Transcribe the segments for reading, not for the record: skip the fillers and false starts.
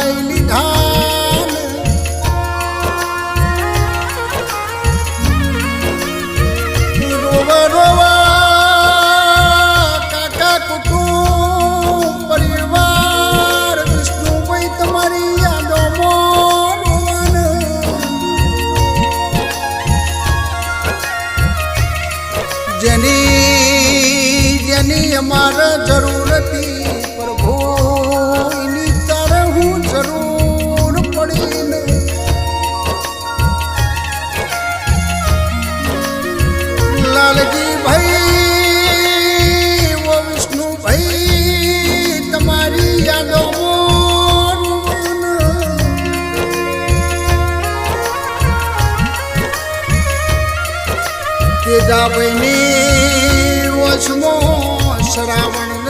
લઈ લીધા રોવા રોવા કાકા કુટુંબ પરિવાર વિષ્ણુભાઈ તમારી યાદોમાં જેની અમારે જરૂર હતી પ્રભુ એની તારે હું જરૂર પડીને લાલજી ભાઈ ઓ વિષ્ણુભાઈ તમારી યાદોમાં તેજાભાઈની રોજમો શ્રાવણ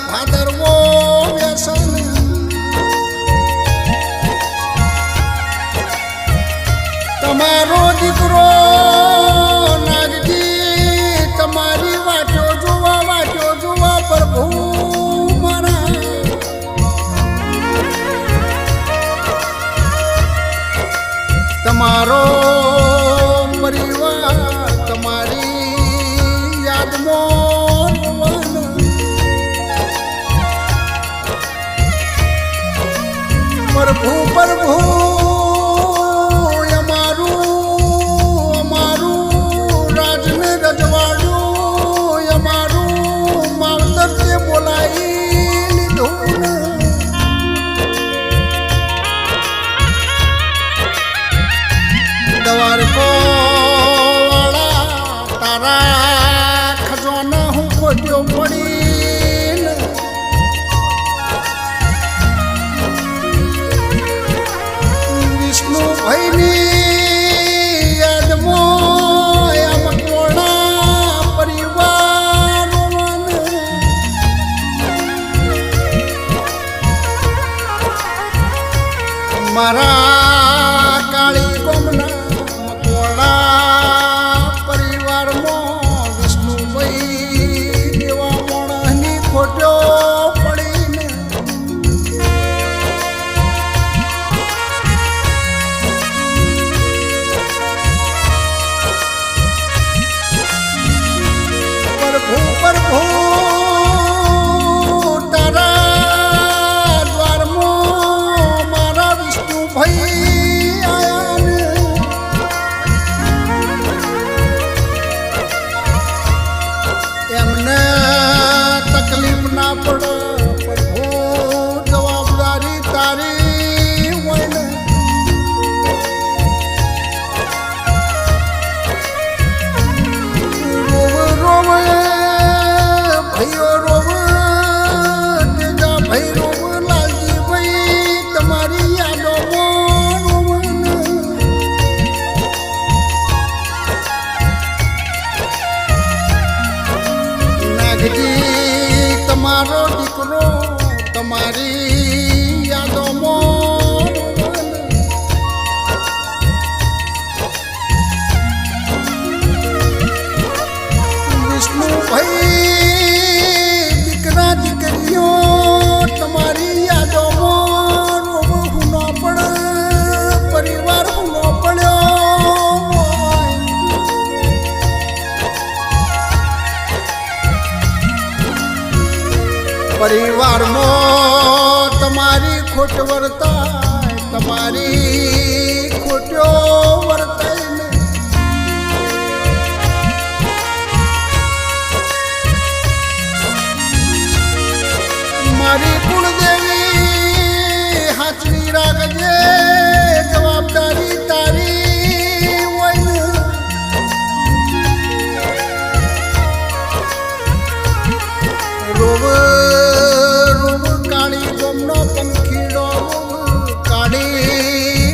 ભાદરવો વ્યસન તમારો દીકરો નાગજી તમારી વાટો જોવા પ્રભુ મારા તમારો પરિવાર તમારી યાદમાં પ્રભુ પ્રભુ અમારું રાજને રજવાડું અમારું માવતર તે બોલાવી લીધું દ્વારકો ખજોના હું ખોટ્યો પડી વિષ્ણુભાઈની યાદમાં મકોડા પરિવાર મારા કાળી કોમના મકોડા પરિવારમાં દેવા મોણની ખોટો પડીને પ્રભુ તારા દ્વારમાં મારા વિષ્ણુભાઈ આયા એમને તકલીફ ના પડે પ્રભુ જવાબદારી તારી હોય ને રોવે ભાઈઓ રોવે તેજા ભાઈ રોવે લાલજી ભાઈ તમારી યાદોમાં નાગજી તમારો દીકરો તમારી યાદોમાં વિષ્ણુભાઈ દીકરા દીકરીઓ તમારી યાદોમાં હું ન પડે પરિવાર હું ન પડ્યો પરિવારમાં તમારી ખોટ વર્તાય તમારી ખોટો વર્તાય ને મારી કુળદેવી હાચવી રાખજે જવાબદારી તારી હોય રોવ રોવ કાળી ગોમનો પંખીડો કાળી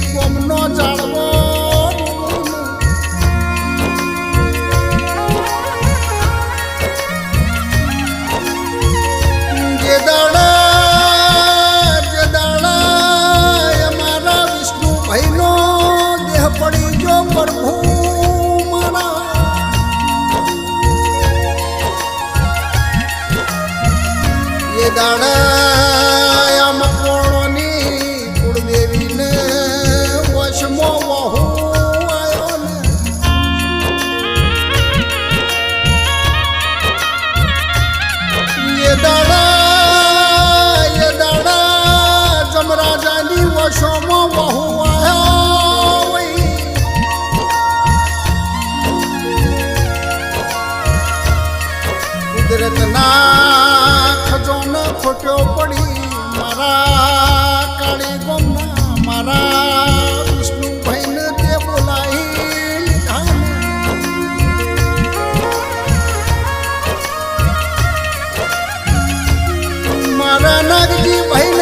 વાળી ગોમના મારા વિષ્ણુભાઈને તે બોલાવી લીધા. મારા નાગજી ભાઈ